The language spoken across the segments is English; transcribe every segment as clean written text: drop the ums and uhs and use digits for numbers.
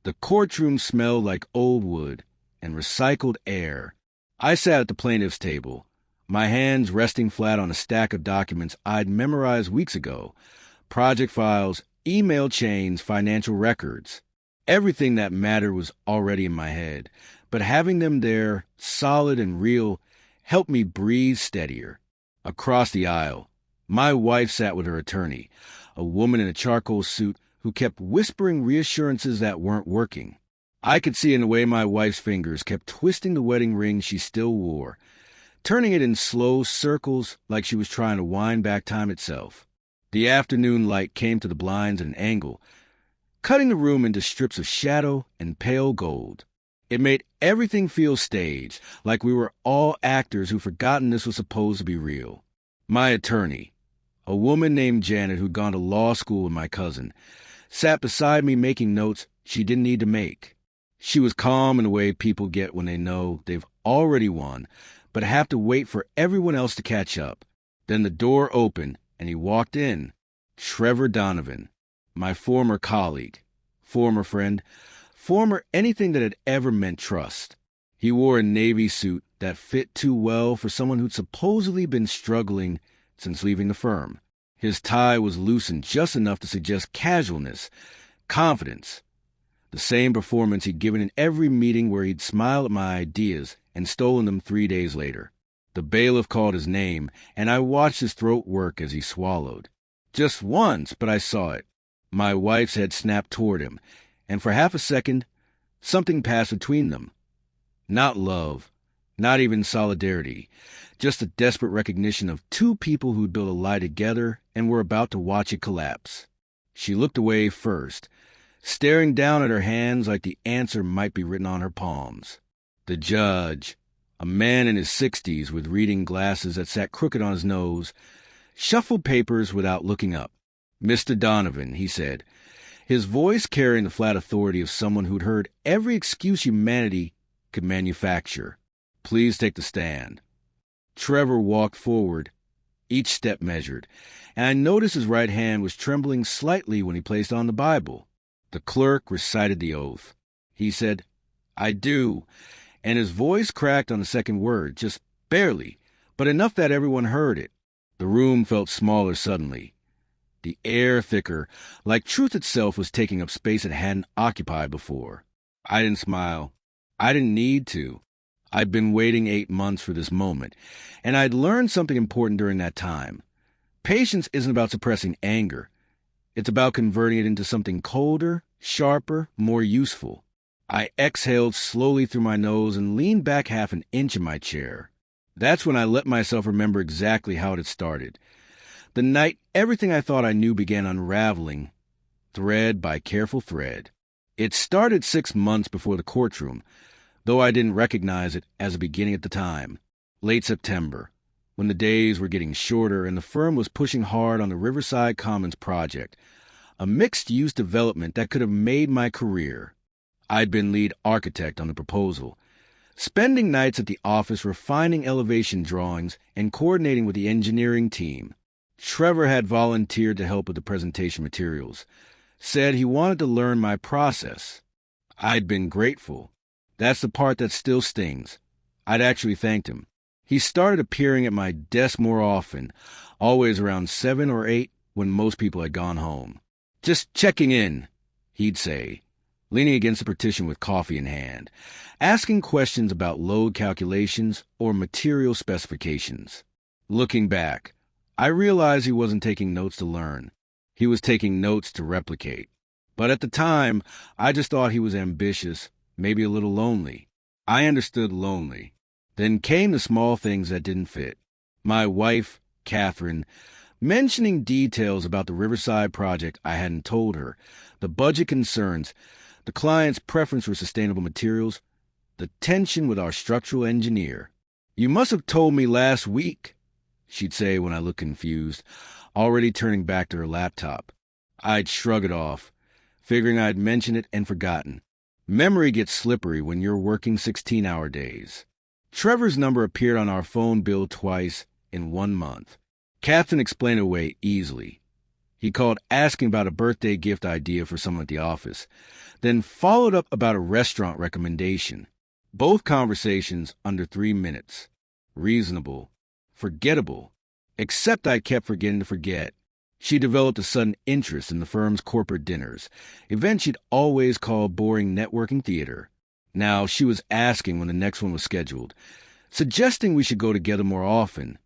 The courtroom smelled like old wood and recycled air. I sat at the plaintiff's table, my hands resting flat on a stack of documents I'd memorized weeks ago. Project files, email chains, financial records. Everything that mattered was already in my head, but having them there, solid and real, helped me breathe steadier. Across the aisle, my wife sat with her attorney, a woman in a charcoal suit who kept whispering reassurances that weren't working. I could see in the way my wife's fingers kept twisting the wedding ring she still wore, turning it in slow circles like she was trying to wind back time itself. The afternoon light came to the blinds at an angle, cutting the room into strips of shadow and pale gold. It made everything feel staged, like we were all actors who'd forgotten this was supposed to be real. My attorney, a woman named Janet who'd gone to law school with my cousin, sat beside me making notes she didn't need to make. She was calm in the way people get when they know they've already won, but have to wait for everyone else to catch up. Then the door opened, and he walked in. Trevor Donovan, my former colleague, former friend, former anything that had ever meant trust. He wore a navy suit that fit too well for someone who'd supposedly been struggling since leaving the firm. His tie was loosened just enough to suggest casualness, confidence. The same performance he'd given in every meeting where he'd smiled at my ideas and stolen them 3 days later. The bailiff called his name, and I watched his throat work as he swallowed. Just once, but I saw it. My wife's head snapped toward him, and for half a second, something passed between them. Not love, not even solidarity, just a desperate recognition of two people who'd built a lie together and were about to watch it collapse. She looked away first, staring down at her hands like the answer might be written on her palms. The judge, a man in his 60s with reading glasses that sat crooked on his nose, shuffled papers without looking up. "Mr. Donovan," he said, his voice carrying the flat authority of someone who'd heard every excuse humanity could manufacture. "Please take the stand." Trevor walked forward, each step measured, and I noticed his right hand was trembling slightly when he placed on the Bible. The clerk recited the oath. He said, "I do," and his voice cracked on the second word, just barely, but enough that everyone heard it. The room felt smaller suddenly. The air thicker, like truth itself was taking up space it hadn't occupied before. I didn't smile. I didn't need to. I'd been waiting 8 months for this moment, and I'd learned something important during that time. Patience isn't about suppressing anger. It's about converting it into something colder, sharper, more useful. I exhaled slowly through my nose and leaned back half an inch in my chair. That's when I let myself remember exactly how it had started. The night everything I thought I knew began unraveling, thread by careful thread. It started 6 months before the courtroom, though I didn't recognize it as a beginning at the time. Late September, when the days were getting shorter and the firm was pushing hard on the Riverside Commons project, a mixed-use development that could have made my career. I'd been lead architect on the proposal, spending nights at the office refining elevation drawings and coordinating with the engineering team. Trevor had volunteered to help with the presentation materials, said he wanted to learn my process. I'd been grateful. That's the part that still stings. I'd actually thanked him. He started appearing at my desk more often, always around 7 or 8 when most people had gone home. "Just checking in," he'd say, leaning against the partition with coffee in hand, asking questions about load calculations or material specifications. Looking back, I realized he wasn't taking notes to learn. He was taking notes to replicate. But at the time, I just thought he was ambitious, maybe a little lonely. I understood lonely. Then came the small things that didn't fit. My wife, Katherine, mentioning details about the Riverside project I hadn't told her, the budget concerns, the client's preference for sustainable materials, the tension with our structural engineer. "You must have told me last week," she'd say when I looked confused, already turning back to her laptop. I'd shrug it off, figuring I'd mentioned it and forgotten. Memory gets slippery when you're working 16-hour days. Trevor's number appeared on our phone bill twice in 1 month. Captain explained it away easily. He called asking about a birthday gift idea for someone at the office, then followed up about a restaurant recommendation. Both conversations under 3 minutes. Reasonable. Forgettable. Except I kept forgetting to forget. She developed a sudden interest in the firm's corporate dinners, events she'd always called boring networking theater. Now she was asking when the next one was scheduled, suggesting we should go together more often,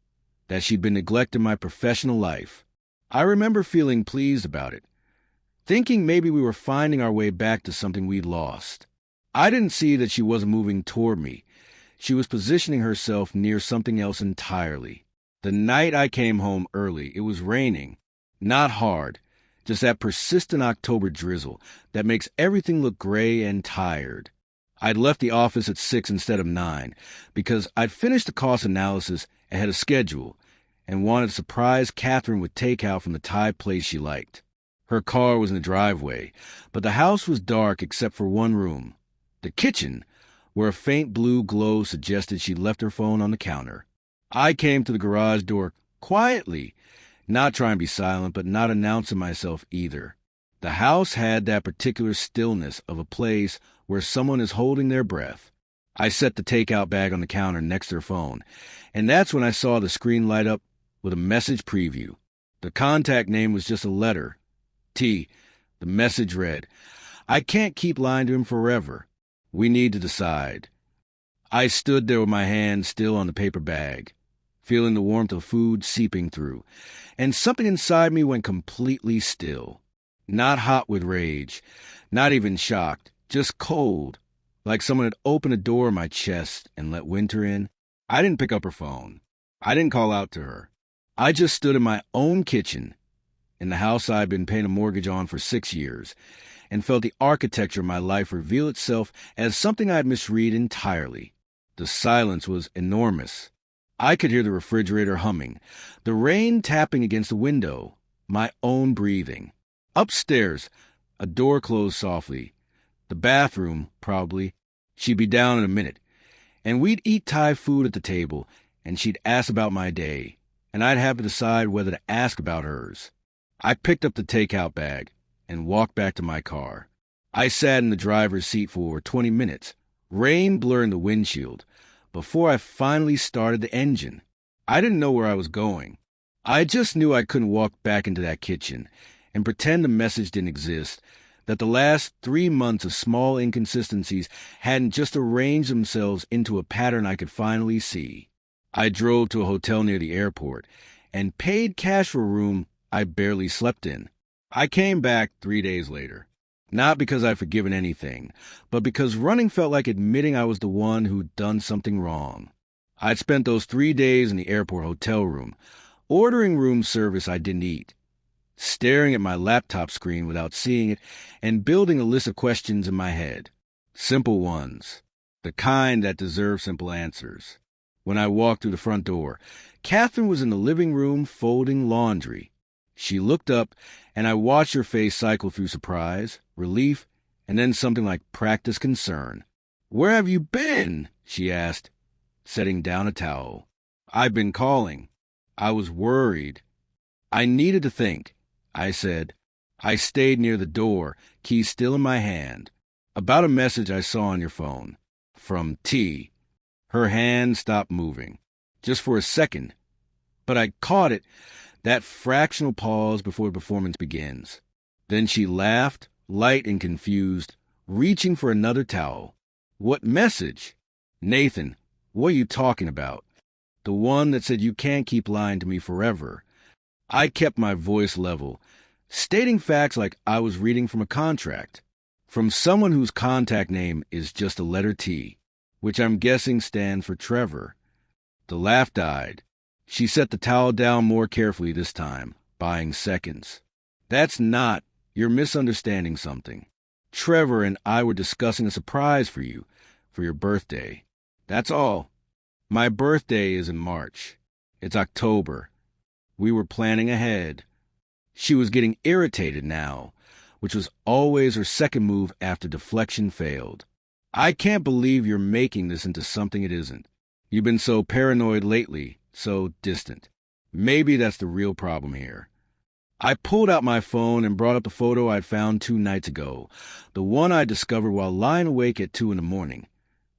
that she'd been neglecting my professional life. I remember feeling pleased about it, thinking maybe we were finding our way back to something we'd lost. I didn't see that she wasn't moving toward me. She was positioning herself near something else entirely. The night I came home early, it was raining. Not hard, just that persistent October drizzle that makes everything look gray and tired. I'd left the office at 6 instead of 9 because I'd finished the cost analysis ahead of schedule and wanted to surprise Katherine with takeout from the Thai place she liked. Her car was in the driveway, but the house was dark except for one room, the kitchen, where a faint blue glow suggested she'd left her phone on the counter. I came to the garage door quietly, not trying to be silent, but not announcing myself either. The house had that particular stillness of a place where someone is holding their breath. I set the takeout bag on the counter next to her phone, and that's when I saw the screen light up with a message preview. The contact name was just a letter, T. The message read, "I can't keep lying to him forever. We need to decide." I stood there with my hand still on the paper bag, feeling the warmth of food seeping through, and something inside me went completely still. Not hot with rage, not even shocked, just cold, like someone had opened a door in my chest and let winter in. I didn't pick up her phone. I didn't call out to her. I just stood in my own kitchen, in the house I'd been paying a mortgage on for 6 years, and felt the architecture of my life reveal itself as something I'd misread entirely. The silence was enormous. I could hear the refrigerator humming, the rain tapping against the window, my own breathing. Upstairs, a door closed softly. The bathroom, probably. She'd be down in a minute, and we'd eat Thai food at the table, and she'd ask about my day, and I'd have to decide whether to ask about hers. I picked up the takeout bag and walked back to my car. I sat in the driver's seat for 20 minutes, rain blurring the windshield, before I finally started the engine. I didn't know where I was going. I just knew I couldn't walk back into that kitchen and pretend the message didn't exist, that the last 3 months of small inconsistencies hadn't just arranged themselves into a pattern I could finally see. I drove to a hotel near the airport and paid cash for a room I barely slept in. I came back 3 days later. Not because I'd forgiven anything, but because running felt like admitting I was the one who'd done something wrong. I'd spent those 3 days in the airport hotel room, ordering room service I didn't eat, staring at my laptop screen without seeing it, and building a list of questions in my head. Simple ones. The kind that deserve simple answers. When I walked through the front door, Katherine was in the living room folding laundry. She looked up, and I watched her face cycle through surprise, relief, and then something like practiced concern. "Where have you been?" she asked, setting down a towel. "I've been calling. I was worried. I needed to think," I said. I stayed near the door, key still in my hand. "About a message I saw on your phone. From T." Her hand stopped moving, just for a second, but I caught it, that fractional pause before the performance begins. Then she laughed, light and confused, reaching for another towel. "What message?" "Nathan, what are you talking about?" "The one that said you can't keep lying to me forever." I kept my voice level, stating facts like I was reading from a contract, from someone whose contact name is just a letter T, which I'm guessing stands for Trevor. The laugh died. She set the towel down more carefully this time, buying seconds. "That's not. You're misunderstanding something. Trevor and I were discussing a surprise for you, for your birthday. That's all. My birthday is in March. It's October. We were planning ahead." She was getting irritated now, which was always her second move after deflection failed. "I can't believe you're making this into something it isn't. You've been so paranoid lately, so distant. Maybe that's the real problem here." I pulled out my phone and brought up the photo I'd found 2 nights ago, the one I discovered while lying awake at 2 in the morning,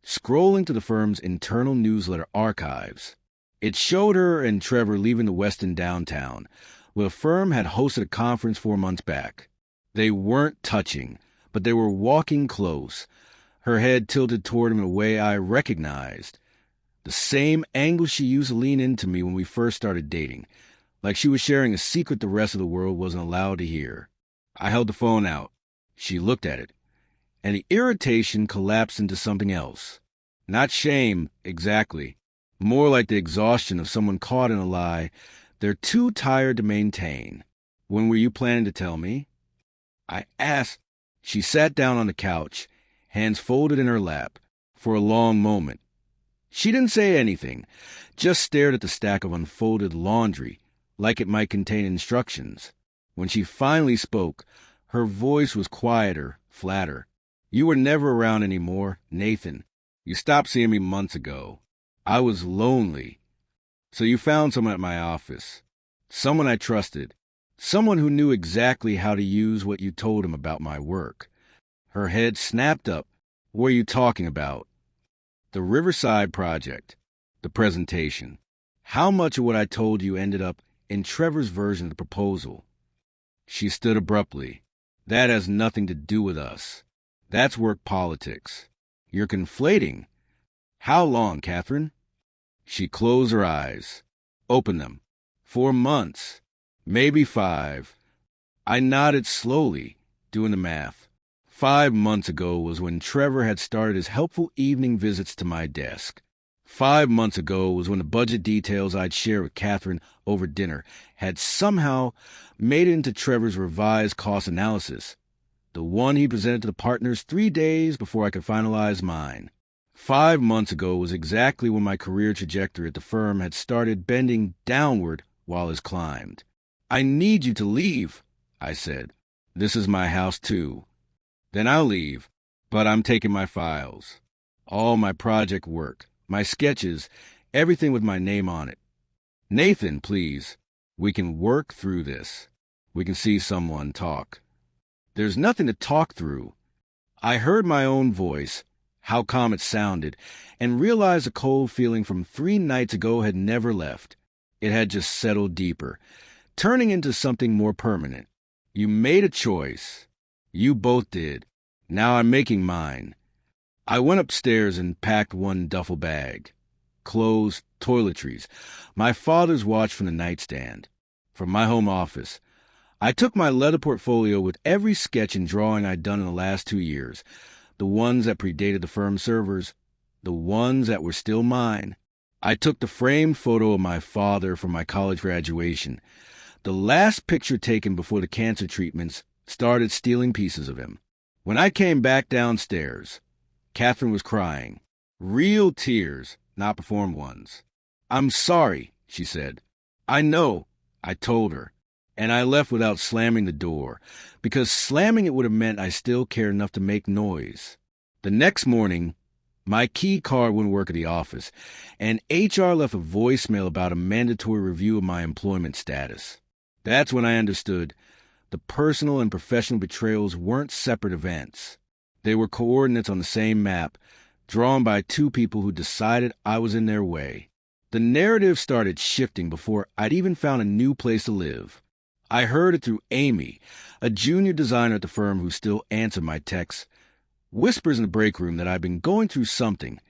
scrolling to the firm's internal newsletter archives. It showed her and Trevor leaving the Westin downtown, where the firm had hosted a conference 4 months back. They weren't touching, but they were walking close, her head tilted toward him in a way I recognized. The same angle she used to lean into me when we first started dating, like she was sharing a secret the rest of the world wasn't allowed to hear. I held the phone out. She looked at it, and the irritation collapsed into something else. Not shame, exactly. More like the exhaustion of someone caught in a lie they're too tired to maintain. When were you planning to tell me? I asked. She sat down on the couch, hands folded in her lap, for a long moment. She didn't say anything, just stared at the stack of unfolded laundry, like it might contain instructions. When she finally spoke, her voice was quieter, flatter. You were never around anymore, Nathan. You stopped seeing me months ago. I was lonely. So you found someone at my office. Someone I trusted. Someone who knew exactly how to use what you told him about my work. Her head snapped up. What are you talking about? The Riverside Project. The presentation. How much of what I told you ended up in Trevor's version of the proposal? She stood abruptly. That has nothing to do with us. That's work politics. You're conflating. How long, Katherine? She closed her eyes. Open them. 4 months. Maybe 5. I nodded slowly, doing the math. 5 months ago was when Trevor had started his helpful evening visits to my desk. 5 months ago was when the budget details I'd shared with Katherine over dinner had somehow made it into Trevor's revised cost analysis, the one he presented to the partners 3 days before I could finalize mine. 5 months ago was exactly when my career trajectory at the firm had started bending downward while it climbed. I need you to leave, I said. This is my house, too. Then I'll leave, but I'm taking my files. All my project work. My sketches, everything with my name on it. Nathan, please. We can work through this. We can see someone talk. There's nothing to talk through. I heard my own voice, how calm it sounded, and realized a cold feeling from 3 nights ago had never left. It had just settled deeper, turning into something more permanent. You made a choice. You both did. Now I'm making mine. I went upstairs and packed one duffel bag. Clothes, toiletries, my father's watch from the nightstand. From my home office, I took my leather portfolio with every sketch and drawing I'd done in the last 2 years, the ones that predated the firm's servers, the ones that were still mine. I took the framed photo of my father from my college graduation, the last picture taken before the cancer treatments started stealing pieces of him. When I came back downstairs, Katherine was crying. Real tears, not performed ones. I'm sorry, she said. I know, I told her. And I left without slamming the door, because slamming it would have meant I still cared enough to make noise. The next morning, my key card wouldn't work at the office, and HR left a voicemail about a mandatory review of my employment status. That's when I understood the personal and professional betrayals weren't separate events. They were coordinates on the same map, drawn by 2 people who decided I was in their way. The narrative started shifting before I'd even found a new place to live. I heard it through Amy, a junior designer at the firm who still answered my texts. Whispers in the break room that I'd been going through something,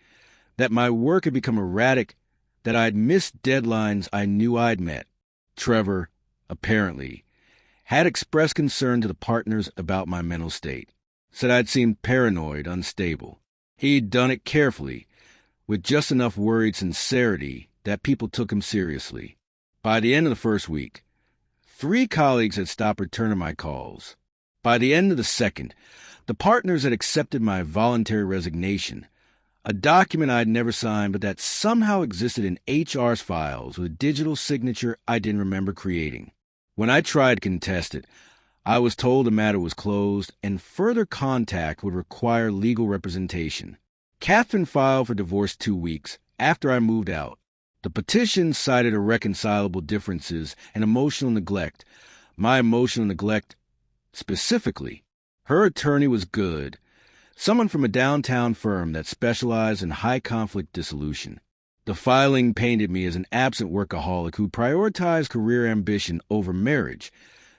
that my work had become erratic, that I'd missed deadlines I knew I'd met. Trevor, apparently, had expressed concern to the partners about my mental state, said I'd seemed paranoid, unstable. He'd done it carefully, with just enough worried sincerity that people took him seriously. By the end of the first week, 3 colleagues had stopped returning my calls. By the end of the second, the partners had accepted my voluntary resignation, a document I'd never signed but that somehow existed in HR's files with a digital signature I didn't remember creating. When I tried to contest it, I was told the matter was closed and further contact would require legal representation. Katherine filed for divorce 2 weeks after I moved out. The petition cited irreconcilable differences and emotional neglect, My emotional neglect specifically. Her attorney was good, someone from a downtown firm that specialized in high-conflict dissolution. The filing painted me as an absent workaholic who prioritized career ambition over marriage,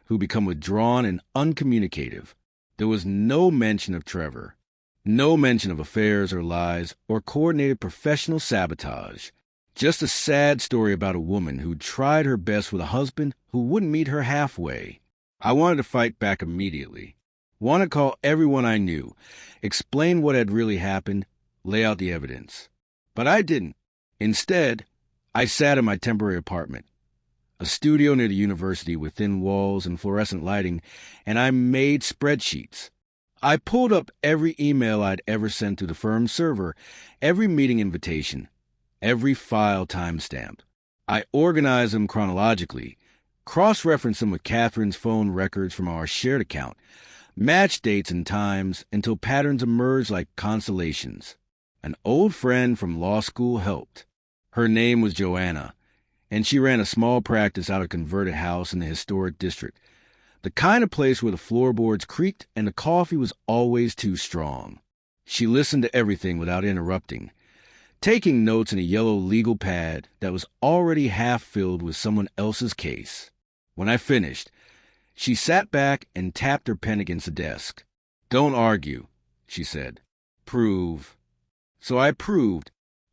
who become withdrawn and uncommunicative. There was no mention of Trevor, no mention of affairs or lies or coordinated professional sabotage. Just a sad story about a woman who tried her best with a husband who wouldn't meet her halfway. I wanted to fight back immediately. Want to call everyone I knew, explain what had really happened, lay out the evidence. But I didn't. Instead, I sat in my temporary apartment, a studio near the university with thin walls and fluorescent lighting, and I made spreadsheets. I pulled up every email I'd ever sent to the firm's server, every meeting invitation, every file timestamped. I organized them chronologically, cross-referenced them with Katherine's phone records from our shared account, matched dates and times until patterns emerged like constellations. An old friend from law school helped. Her name was Joanna, and she ran a small practice out of a converted house in the historic district, the kind of place where the floorboards creaked and the coffee was always too strong. She listened to everything without interrupting, taking notes in a yellow legal pad that was already half filled with someone else's case. When I finished, she sat back and tapped her pen against the desk. "Don't argue," she said. "Prove." So I proved.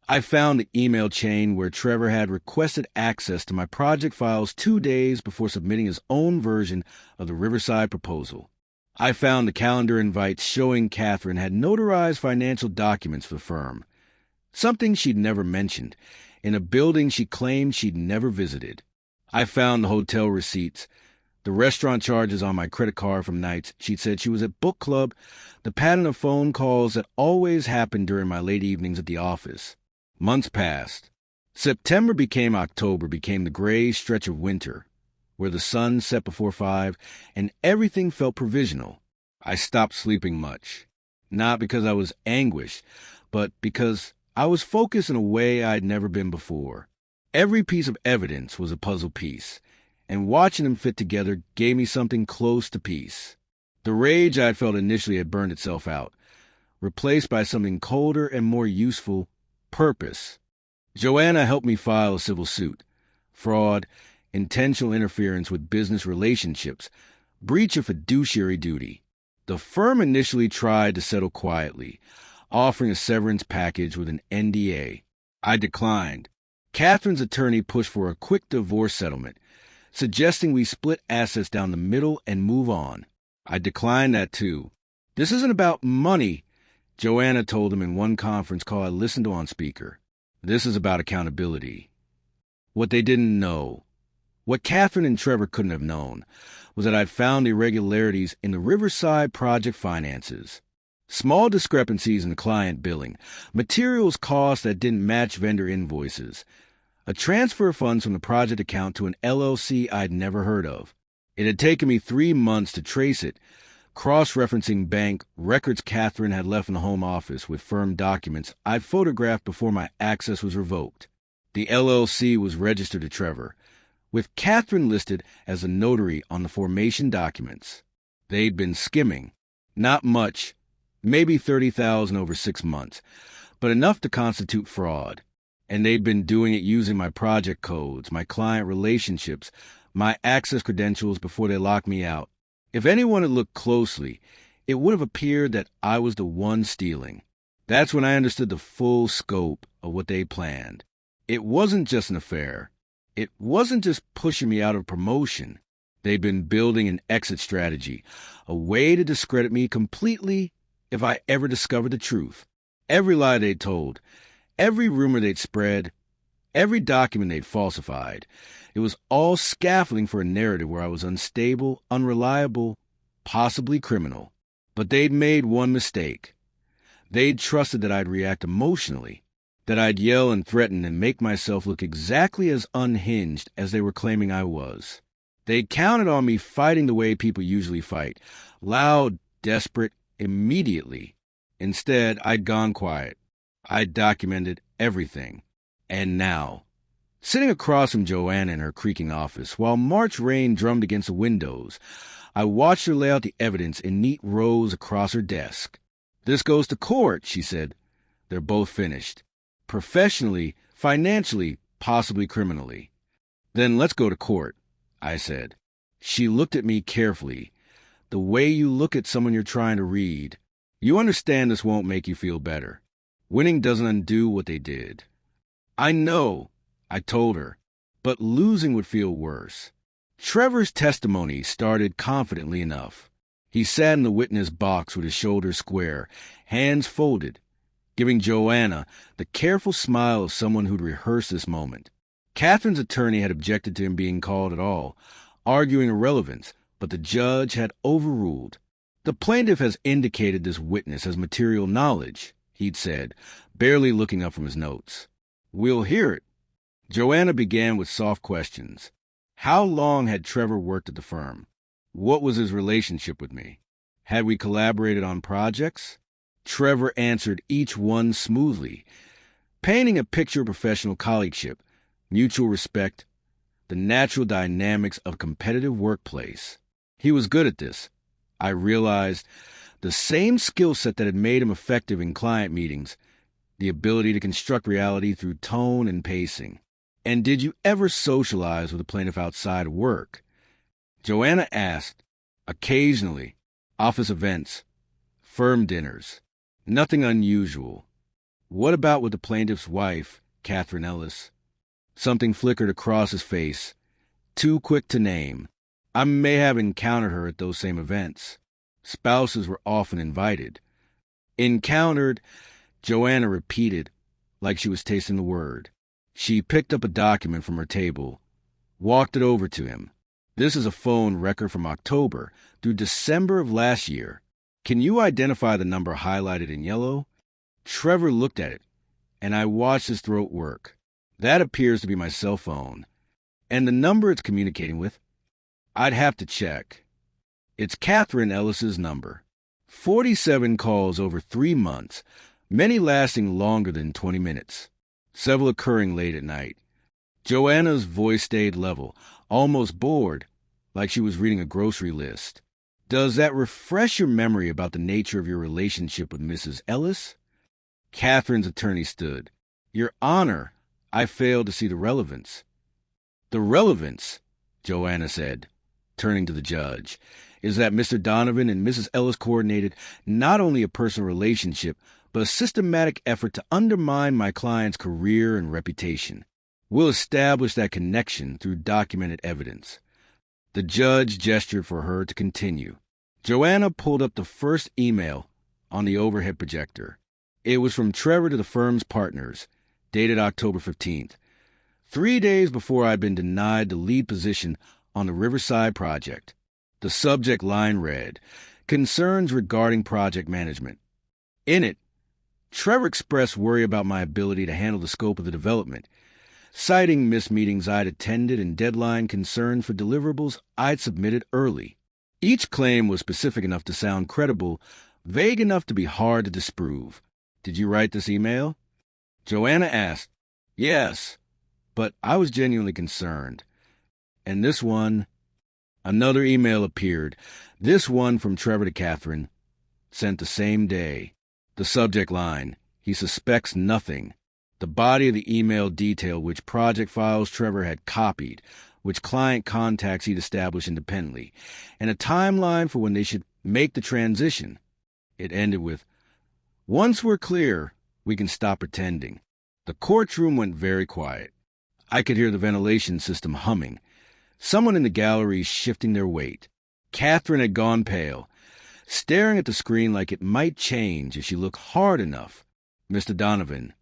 I found the email chain where Trevor had requested access to my project files 2 days before submitting his own version of the Riverside proposal. I found the calendar invites showing Katherine had notarized financial documents for the firm, something she'd never mentioned, in a building she claimed she'd never visited. I found the hotel receipts, the restaurant charges on my credit card from nights she'd said she was at book club, the pattern of phone calls that always happened during my late evenings at the office. Months passed. September became October, became the gray stretch of winter, where the sun set before 5 and everything felt provisional. I stopped sleeping much, not because I was anguished, but because I was focused in a way I'd never been before. Every piece of evidence was a puzzle piece, and watching them fit together gave me something close to peace. The rage I'd felt initially had burned itself out, replaced by something colder and more useful: purpose. Joanna helped me file a civil suit. Fraud, intentional interference with business relationships, breach of fiduciary duty. The firm initially tried to settle quietly, offering a severance package with an NDA. I declined. Katherine's attorney pushed for a quick divorce settlement, suggesting we split assets down the middle and move on. I declined that too. "This isn't about money," Joanna told him in one conference call I listened to on speaker. "This is about accountability." What they didn't know, what Katherine and Trevor couldn't have known, was that I'd found irregularities in the Riverside project finances. Small discrepancies in the client billing, materials costs that didn't match vendor invoices, a transfer of funds from the project account to an LLC I'd never heard of. It had taken me 3 months to trace it, cross-referencing bank records Katherine had left in the home office with firm documents I'd photographed before my access was revoked. The LLC was registered to Trevor, with Katherine listed as a notary on the formation documents. They'd been skimming. Not much, maybe $30,000 over 6 months, but enough to constitute fraud. And they'd been doing it using my project codes, my client relationships, my access credentials before they locked me out. If anyone had looked closely, it would have appeared that I was the one stealing. That's when I understood the full scope of what they planned. It wasn't just an affair. It wasn't just pushing me out of promotion. They'd been building an exit strategy, a way to discredit me completely if I ever discovered the truth. Every lie they'd told, every rumor they'd spread, every document they'd falsified, it was all scaffolding for a narrative where I was unstable, unreliable, possibly criminal. But they'd made one mistake. They'd trusted that I'd react emotionally, that I'd yell and threaten and make myself look exactly as unhinged as they were claiming I was. They'd counted on me fighting the way people usually fight, loud, desperate, immediately. Instead, I'd gone quiet. I'd documented everything. And now, Sitting across from Joanna in her creaking office, while March rain drummed against the windows, I watched her lay out the evidence in neat rows across her desk. "This goes to court," she said. "They're both finished. Professionally, financially, possibly criminally." "Then let's go to court," I said. She looked at me carefully, the way you look at someone you're trying to read. "You understand this won't make you feel better. Winning doesn't undo what they did." "I know," I told her, "but losing would feel worse." Trevor's testimony started confidently enough. He sat in the witness box with his shoulders square, hands folded, giving Joanna the careful smile of someone who'd rehearsed this moment. Katherine's attorney had objected to him being called at all, arguing irrelevance, but the judge had overruled. "The plaintiff has indicated this witness has material knowledge," he'd said, barely looking up from his notes. "We'll hear it." Joanna began with soft questions. How long had Trevor worked at the firm? What was his relationship with me? Had we collaborated on projects? Trevor answered each one smoothly, painting a picture of professional colleagueship, mutual respect, the natural dynamics of a competitive workplace. He was good at this. I realized the same skill set that had made him effective in client meetings, the ability to construct reality through tone and pacing. "And did you ever socialize with a plaintiff outside of work?" Joanna asked. "Occasionally. Office events. Firm dinners. Nothing unusual." "What about with the plaintiff's wife, Katherine Ellis?" Something flickered across his face. Too quick to name. "I may have encountered her at those same events. Spouses were often invited." "Encountered," Joanna repeated, like she was tasting the word. She picked up a document from her table, walked it over to him. "This is a phone record from October through December of last year. Can you identify the number highlighted in yellow?" Trevor looked at it, and I watched his throat work. "That appears to be my cell phone. And the number it's communicating with? I'd have to check. It's Katherine Ellis's number. 47 calls over 3 months, many lasting longer than 20 minutes. Several occurring late at night." Joanna's voice stayed level, almost bored, like she was reading a grocery list. "Does that refresh your memory about the nature of your relationship with Mrs. Ellis?" Katherine's attorney stood. "Your Honor, I failed to see the relevance." "The relevance," Joanna said, turning to the judge, "is that Mr. Donovan and Mrs. Ellis coordinated not only a personal relationship, but a systematic effort to undermine my client's career and reputation. We'll establish that connection through documented evidence." The judge gestured for her to continue. Joanna pulled up the first email on the overhead projector. It was from Trevor to the firm's partners, dated October 15th, 3 days before I'd been denied the lead position on the Riverside project. The subject line read, "Concerns regarding project management." In it, Trevor expressed worry about my ability to handle the scope of the development, citing missed meetings I'd attended and deadline concerns for deliverables I'd submitted early. Each claim was specific enough to sound credible, vague enough to be hard to disprove. "Did you write this email?" Joanna asked. "Yes, but I was genuinely concerned." "And this one?" Another email appeared, this one from Trevor to Katherine, sent the same day. The subject line, "He suspects nothing." The body of the email detailed which project files Trevor had copied, which client contacts he'd established independently, and a timeline for when they should make the transition. It ended with, "Once we're clear, we can stop pretending." The courtroom went very quiet. I could hear the ventilation system humming, someone in the gallery shifting their weight. Katherine had gone pale, staring at the screen like it might change if she looked hard enough. "Mr. Donovan,"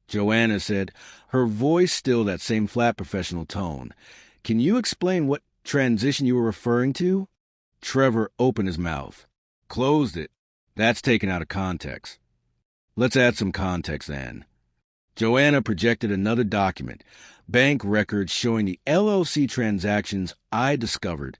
Joanna said, her voice still that same flat professional tone, "can you explain what transition you were referring to?" Trevor opened his mouth, closed it. "That's taken out of context." "Let's add some context then." Joanna projected another document, bank records showing the LLC transactions I discovered,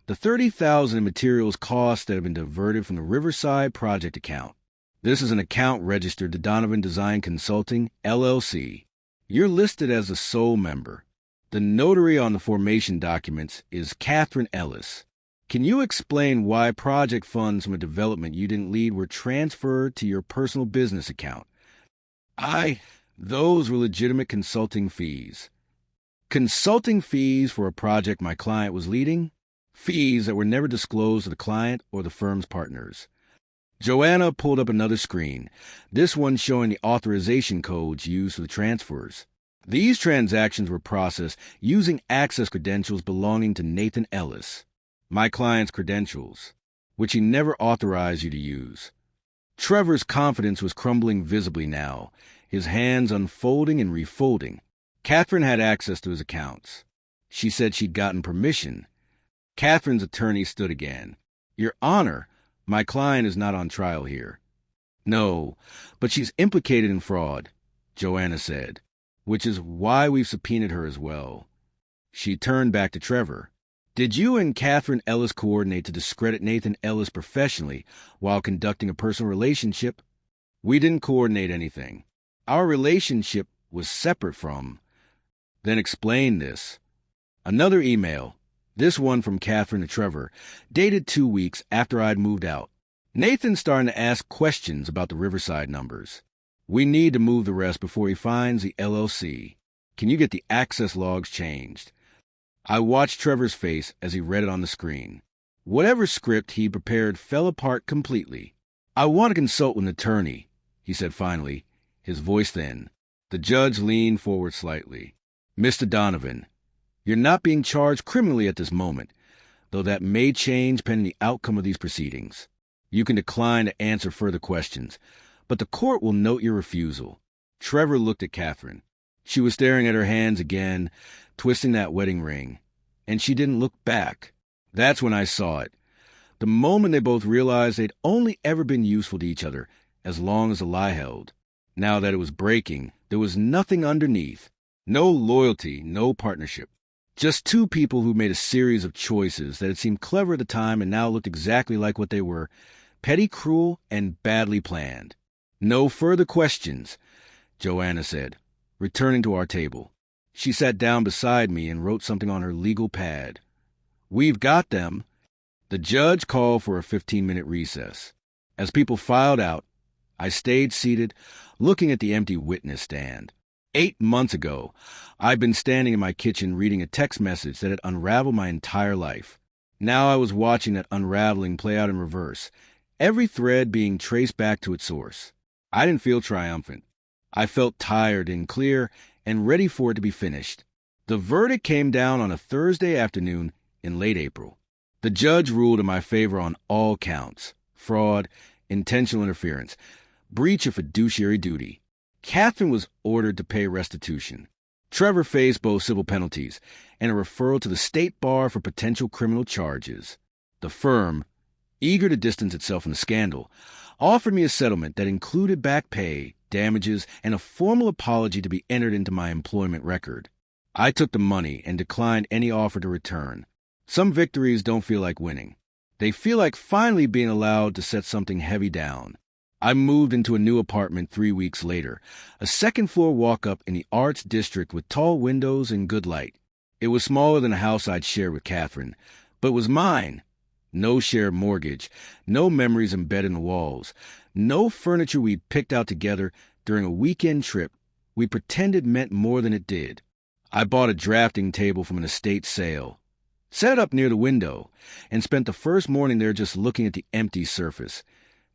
the $30,000 in materials costs that have been diverted from the Riverside project account. "This is an account registered to Donovan Design Consulting, LLC. You're listed as a sole member. The notary on the formation documents is Katherine Ellis. Can you explain why project funds from a development you didn't lead were transferred to your personal business account? Those were legitimate consulting fees. Consulting fees for a project my client was leading? Fees that were never disclosed to the client or the firm's partners. Joanna pulled up another screen, this one showing the authorization codes used for the transfers. These transactions were processed using access credentials belonging to Nathan Ellis, my client's credentials, which he never authorized you to use. Trevor's confidence was crumbling visibly now, his hands unfolding and refolding. Katherine had access to his accounts. She said she'd gotten permission. Katherine's attorney stood again. Your Honor, my client is not on trial here. No, but she's implicated in fraud, Joanna said, which is why we've subpoenaed her as well. She turned back to Trevor. Did you and Katherine Ellis coordinate to discredit Nathan Ellis professionally while conducting a personal relationship? We didn't coordinate anything. Our relationship was separate from. Then explain this. Another email, this one from Katherine to Trevor, dated 2 weeks after I'd moved out. Nathan's starting to ask questions about the Riverside numbers. We need to move the rest before he finds the LLC. Can you get the access logs changed? I watched Trevor's face as he read it on the screen. Whatever script he prepared fell apart completely. I want to consult with an attorney, he said finally, his voice thin. The judge leaned forward slightly. Mr. Donovan, you're not being charged criminally at this moment, though that may change pending the outcome of these proceedings. You can decline to answer further questions, but the court will note your refusal. Trevor looked at Katherine. She was staring at her hands again, twisting that wedding ring, and she didn't look back. That's when I saw it. The moment they both realized they'd only ever been useful to each other as long as the lie held. Now that it was breaking, there was nothing underneath. No loyalty, no partnership. Just two people who made a series of choices that had seemed clever at the time and now looked exactly like what they were, petty, cruel, and badly planned. No further questions, Joanna said, returning to our table. She sat down beside me and wrote something on her legal pad. We've got them. The judge called for a 15-minute recess. As people filed out, I stayed seated, looking at the empty witness stand. 8 months ago, I'd been standing in my kitchen reading a text message that had unraveled my entire life. Now I was watching that unraveling play out in reverse, every thread being traced back to its source. I didn't feel triumphant. I felt tired and clear and ready for it to be finished. The verdict came down on a Thursday afternoon in late April. The judge ruled in my favor on all counts: fraud, intentional interference, breach of fiduciary duty. Katherine was ordered to pay restitution. Trevor faced both civil penalties and a referral to the state bar for potential criminal charges. The firm, eager to distance itself from the scandal, offered me a settlement that included back pay, damages, and a formal apology to be entered into my employment record. I took the money and declined any offer to return. Some victories don't feel like winning. They feel like finally being allowed to set something heavy down. I moved into a new apartment 3 weeks later, a second-floor walk-up in the Arts District with tall windows and good light. It was smaller than a house I'd shared with Katherine, but it was mine. No shared mortgage, no memories embedded in the walls, no furniture we picked out together during a weekend trip we pretended meant more than it did. I bought a drafting table from an estate sale, set it up near the window, and spent the first morning there just looking at the empty surface,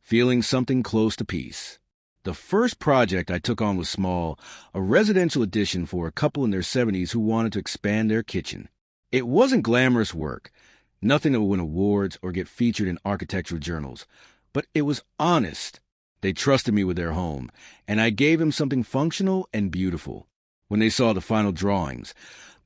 feeling something close to peace. The first project I took on was small, a residential addition for a couple in their 70s who wanted to expand their kitchen. It wasn't glamorous work, nothing that would win awards or get featured in architectural journals, but it was honest. They trusted me with their home, and I gave them something functional and beautiful. When they saw the final drawings,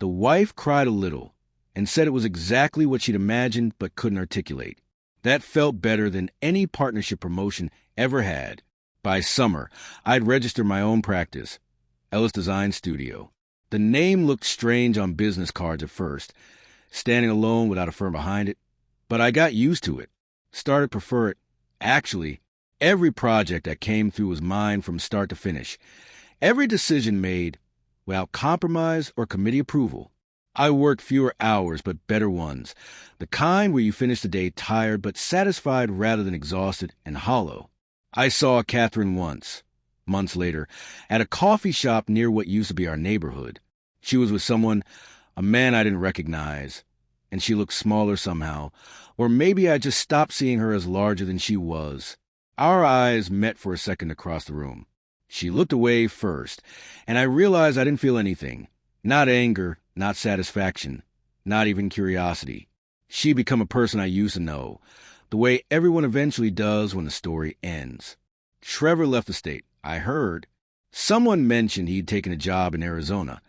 the wife cried a little and said it was exactly what she'd imagined but couldn't articulate. That felt better than any partnership promotion ever had. By summer, I'd registered my own practice, Ellis Design Studio. The name looked strange on business cards at first, standing alone without a firm behind it, but I got used to it, started to prefer it. Actually, every project that came through was mine from start to finish. Every decision made without compromise or committee approval. I worked fewer hours but better ones, the kind where you finish the day tired but satisfied rather than exhausted and hollow. I saw Katherine once, months later, at a coffee shop near what used to be our neighborhood. She was with someone, a man I didn't recognize, and she looked smaller somehow, or maybe I just stopped seeing her as larger than she was. Our eyes met for a second across the room. She looked away first, and I realized I didn't feel anything. Not anger, not satisfaction, not even curiosity. She'd become a person I used to know, the way everyone eventually does when the story ends. Trevor left the state, I heard. Someone mentioned he'd taken a job in Arizona,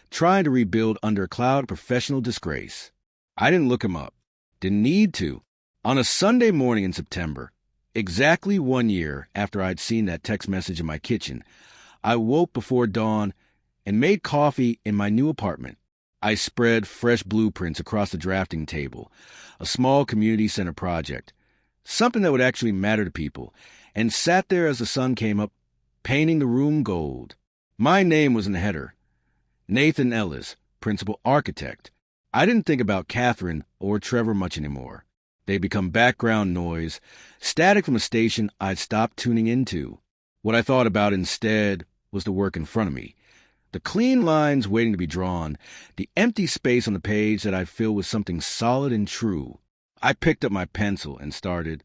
trying to rebuild under a cloud of professional disgrace. I didn't look him up. Didn't need to. On a Sunday morning in September, exactly 1 year after I'd seen that text message in my kitchen, I woke before dawn and made coffee in my new apartment. I spread fresh blueprints across the drafting table, a small community center project, something that would actually matter to people, and sat there as the sun came up, painting the room gold. My name was in the header. Nathan Ellis, principal architect. I didn't think about Katherine or Trevor much anymore. They'd become background noise, static from a station I'd stopped tuning into. What I thought about instead was the work in front of me. The clean lines waiting to be drawn, the empty space on the page that I'd fill with something solid and true. I picked up my pencil and started.